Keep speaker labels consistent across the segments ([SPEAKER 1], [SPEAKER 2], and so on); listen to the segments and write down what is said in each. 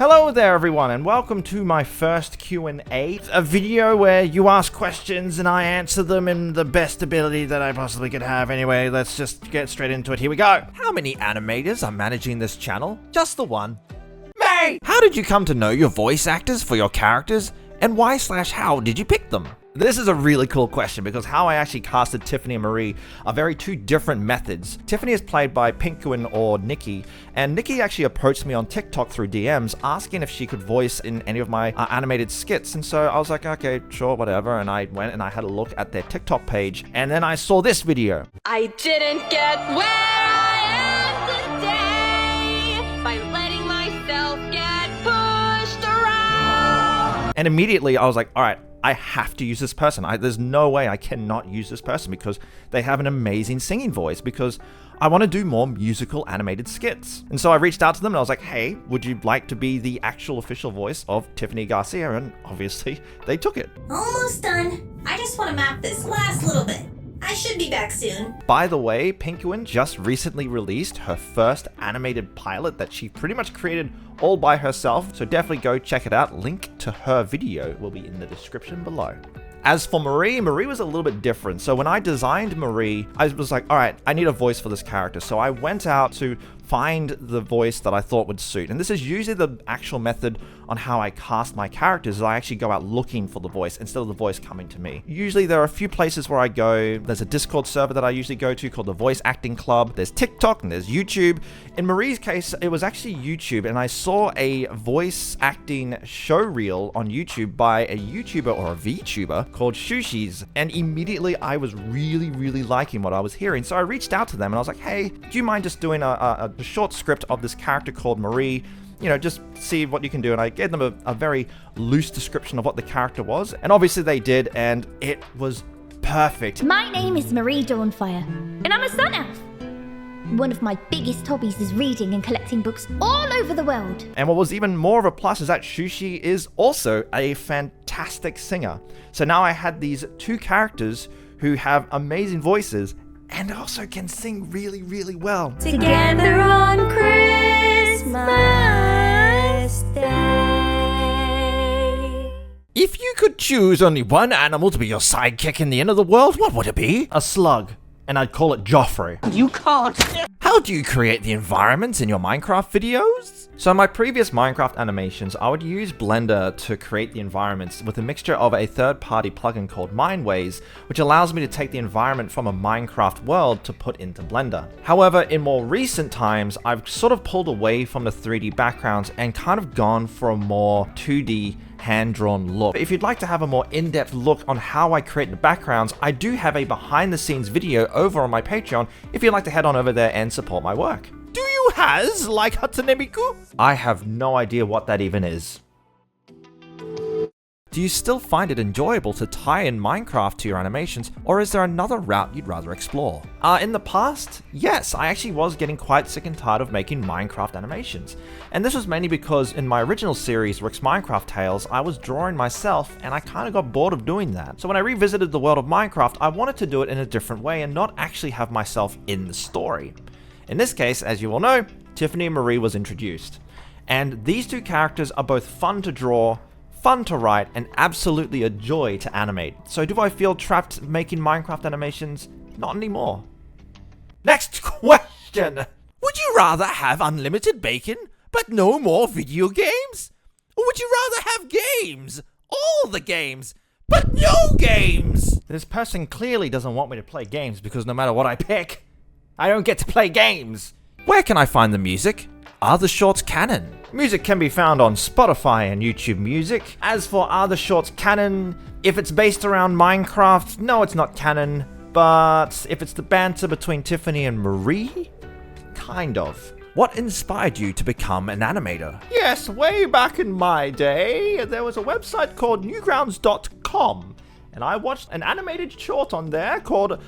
[SPEAKER 1] Hello there everyone and welcome to my first Q&A, a video where you ask questions and I answer them in the best ability that I possibly could have. Anyway, let's just get straight into it. Here we go. How many animators are managing this channel? Just the one. Me! How did you come to know your voice actors for your characters? And why/how did you pick them? This is a really cool question because how I actually casted Tiffany and Marie are two different methods. Tiffany is played by Penguin or Nikki, and Nikki actually approached me on TikTok through DMs asking if she could voice in any of my animated skits. And so I was like, okay, sure, whatever. And I went and I had a look at their TikTok page, and then I saw this video.
[SPEAKER 2] I didn't get where I am today by letting myself get pushed around.
[SPEAKER 1] And immediately I was like, all right, I have to use this person. There's no way I cannot use this person because they have an amazing singing voice, because I want to do more musical animated skits. And so I reached out to them and I was like, hey, would you like to be the actual official voice of Tiffany Garcia? And obviously they took it.
[SPEAKER 3] Almost done. I just want to map this last little bit. I should be back soon.
[SPEAKER 1] By the way, Penguin just recently released her first animated pilot that she pretty much created all by herself, so definitely go check it out. Link to her video will be in the description below. As for Marie was a little bit different. So when I designed Marie, I was like, all right, I need a voice for this character. So I went out to find the voice that I thought would suit. And this is usually the actual method on how I cast my characters, is I actually go out looking for the voice instead of the voice coming to me. Usually there are a few places where I go. There's a Discord server that I usually go to called the Voice Acting Club. There's TikTok and there's YouTube. In Marie's case, it was actually YouTube, and I saw a voice acting show reel on YouTube by a YouTuber or a VTuber called Shooshies, and immediately I was really liking what I was hearing. So I reached out to them and I was like, hey, do you mind just doing a short script of this character called Marie? You know, just see what you can do. And I gave them a very loose description of what the character was, and obviously they did, and it was perfect.
[SPEAKER 4] My name is Marie Dawnfire, and I'm a sun elf. One of my biggest hobbies is reading and collecting books all over the world.
[SPEAKER 1] And what was even more of a plus is that Shooshie is also a fantastic singer. So now I had these two characters who have amazing voices and also can sing really well.
[SPEAKER 2] Together on Christmas Day.
[SPEAKER 1] If you could choose only one animal to be your sidekick in the end of the world, what would it be? A slug. And I'd call it Joffrey.
[SPEAKER 5] You can't.
[SPEAKER 1] How do you create the environments in your Minecraft videos? So in my previous Minecraft animations, I would use Blender to create the environments with a mixture of a third-party plugin called Mindways, which allows me to take the environment from a Minecraft world to put into Blender. However, in more recent times, I've sort of pulled away from the 3D backgrounds and kind of gone for a more 2D hand-drawn look. If you'd like to have a more in-depth look on how I create the backgrounds, I do have a behind-the-scenes video over on my Patreon if you'd like to head on over there and support my work. Do you has like Hatsune Miku? I have no idea what that even is. Do you still find it enjoyable to tie in Minecraft to your animations, or is there another route you'd rather explore? In the past, yes, I actually was getting quite sick and tired of making Minecraft animations. And this was mainly because in my original series, Rick's Minecraft Tales, I was drawing myself and I kind of got bored of doing that. So when I revisited the world of Minecraft, I wanted to do it in a different way and not actually have myself in the story. In this case, as you all know, Tiffany and Marie was introduced. And these two characters are both fun to draw, fun to write, and absolutely a joy to animate. So do I feel trapped making Minecraft animations? Not anymore. Next question! Would you rather have unlimited bacon, but no more video games? Or would you rather have games? All the games, but no games? This person clearly doesn't want me to play games because no matter what I pick, I don't get to play games. Where can I find the music? Are the Shorts canon? Music can be found on Spotify and YouTube Music. As for Are the Shorts canon, if it's based around Minecraft, no, it's not canon. But if it's the banter between Tiffany and Marie, kind of. What inspired you to become an animator? Yes, way back in my day, there was a website called newgrounds.com, and I watched an animated short on there called,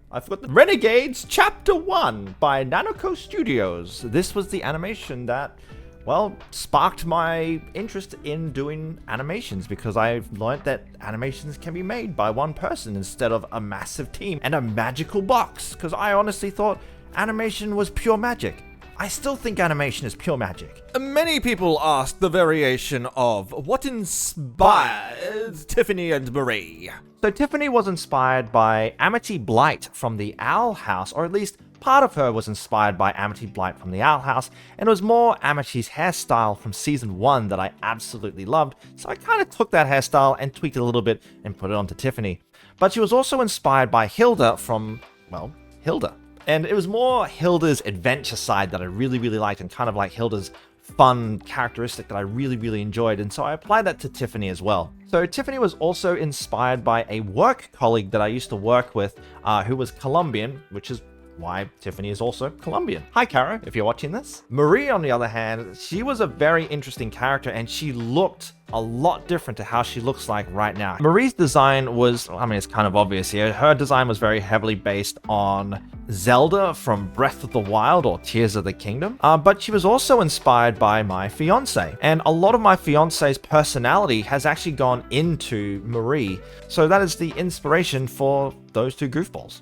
[SPEAKER 1] I forgot the Renegades Chapter 1 by Nanoco Studios. This was the animation that, well, sparked my interest in doing animations because I've learned that animations can be made by one person instead of a massive team and a magical box, because I honestly thought animation was pure magic. I still think animation is pure magic. Many people ask the variation of what inspired Tiffany and Marie. So Tiffany was inspired by Amity Blight from the Owl House, or at least part of her was inspired by Amity Blight from the Owl House, and it was more Amity's hairstyle from season 1 that I absolutely loved, so I kind of took that hairstyle and tweaked it a little bit and put it onto Tiffany. But she was also inspired by Hilda from, well, Hilda. And it was more Hilda's adventure side that I really, really liked, and kind of like Hilda's fun characteristic that I really, really enjoyed, and so I applied that to Tiffany as well. So Tiffany was also inspired by a work colleague that I used to work with who was Colombian, which is why Tiffany is also Colombian. Hi, Cara, if you're watching this. Marie, on the other hand, she was a very interesting character, and she looked a lot different to how she looks like right now. Marie's design was, I mean, it's kind of obvious here. Her design was very heavily based on Zelda from Breath of the Wild or Tears of the Kingdom. But she was also inspired by my fiance. And a lot of my fiance's personality has actually gone into Marie. So that is the inspiration for those two goofballs.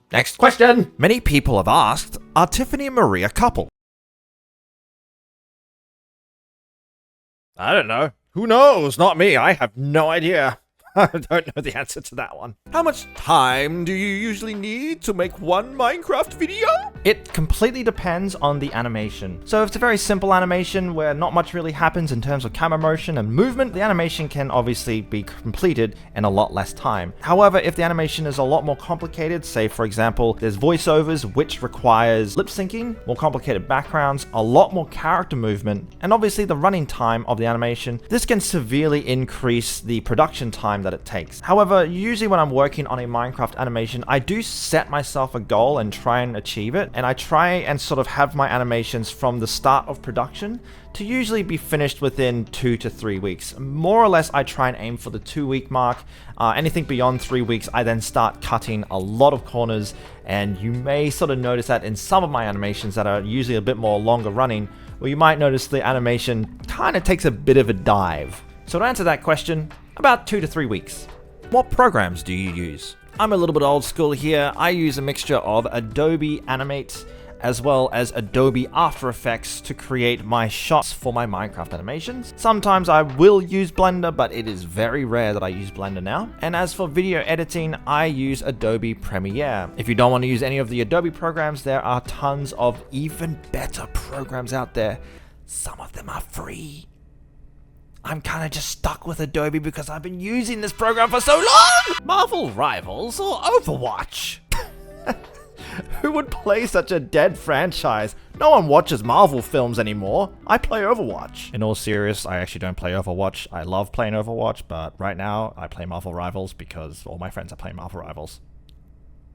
[SPEAKER 1] Next question! Many people have asked, are Tiffany and Marie a couple? I don't know. Who knows? Not me. I have no idea. I don't know the answer to that one. How much time do you usually need to make one Minecraft video? It completely depends on the animation. So if it's a very simple animation where not much really happens in terms of camera motion and movement, the animation can obviously be completed in a lot less time. However, if the animation is a lot more complicated, say for example, there's voiceovers which requires lip syncing, more complicated backgrounds, a lot more character movement, and obviously the running time of the animation, this can severely increase the production time that it takes. However, usually when I'm working on a Minecraft animation, I do set myself a goal and try and achieve it, and I try and sort of have my animations from the start of production to usually be finished within 2 to 3 weeks. More or less, I try and aim for the 2-week mark. Anything beyond 3 weeks, I then start cutting a lot of corners, and you may sort of notice that in some of my animations that are usually a bit more longer running, where you might notice the animation kind of takes a bit of a dive. So to answer that question, about 2 to 3 weeks. What programs do you use? I'm a little bit old school here. I use a mixture of Adobe Animate as well as Adobe After Effects to create my shots for my Minecraft animations. Sometimes I will use Blender, but it is very rare that I use Blender now. And as for video editing, I use Adobe Premiere. If you don't want to use any of the Adobe programs, there are tons of even better programs out there. Some of them are free. I'm kind of just stuck with Adobe because I've been using this program for so long! Marvel Rivals or Overwatch? Who would play such a dead franchise? No one watches Marvel films anymore. I play Overwatch. In all seriousness, I actually don't play Overwatch. I love playing Overwatch, but right now I play Marvel Rivals because all my friends are playing Marvel Rivals.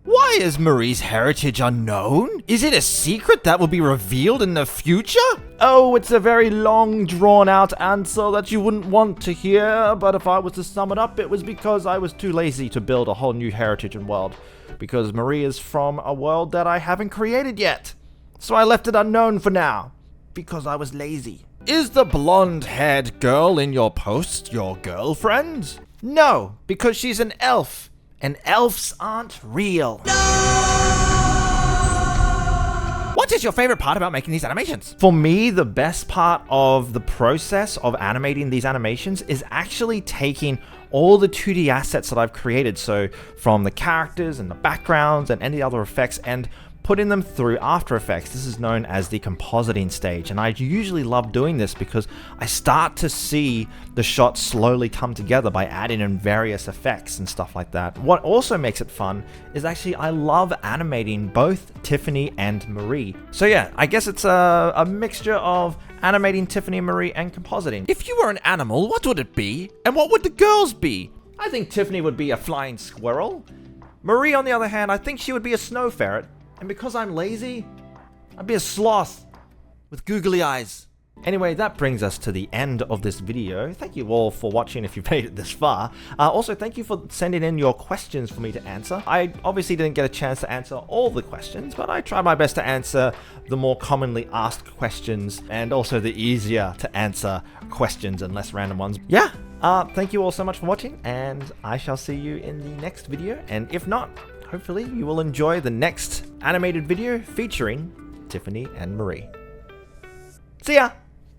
[SPEAKER 1] Why is Marie's heritage unknown? Is it a secret that will be revealed in the future? Oh, it's a very long, drawn-out answer that you wouldn't want to hear, but if I was to sum it up, it was because I was too lazy to build a whole new heritage and world, because Marie is from a world that I haven't created yet. So I left it unknown for now, because I was lazy. Is the blonde-haired girl in your post your girlfriend? No, because she's an elf. And elves aren't real. No! What is your favorite part about making these animations? For me, the best part of the process of animating these animations is actually taking all the 2D assets that I've created, so from the characters and the backgrounds and any other effects, and putting them through After Effects. This is known as the compositing stage, and I usually love doing this because I start to see the shots slowly come together by adding in various effects and stuff like that. What also makes it fun is actually I love animating both Tiffany and Marie. So yeah, I guess it's a mixture of animating Tiffany and Marie and compositing. If you were an animal, what would it be? And what would the girls be? I think Tiffany would be a flying squirrel. Marie, on the other hand, I think she would be a snow ferret. And because I'm lazy, I'd be a sloth with googly eyes. Anyway, that brings us to the end of this video. Thank you all for watching if you've made it this far. Also, thank you for sending in your questions for me to answer. I obviously didn't get a chance to answer all the questions, but I tried my best to answer the more commonly asked questions and also the easier to answer questions and less random ones. Yeah, thank you all so much for watching, and I shall see you in the next video. And if not, hopefully you will enjoy the next animated video featuring Tiffany and Marie. See ya!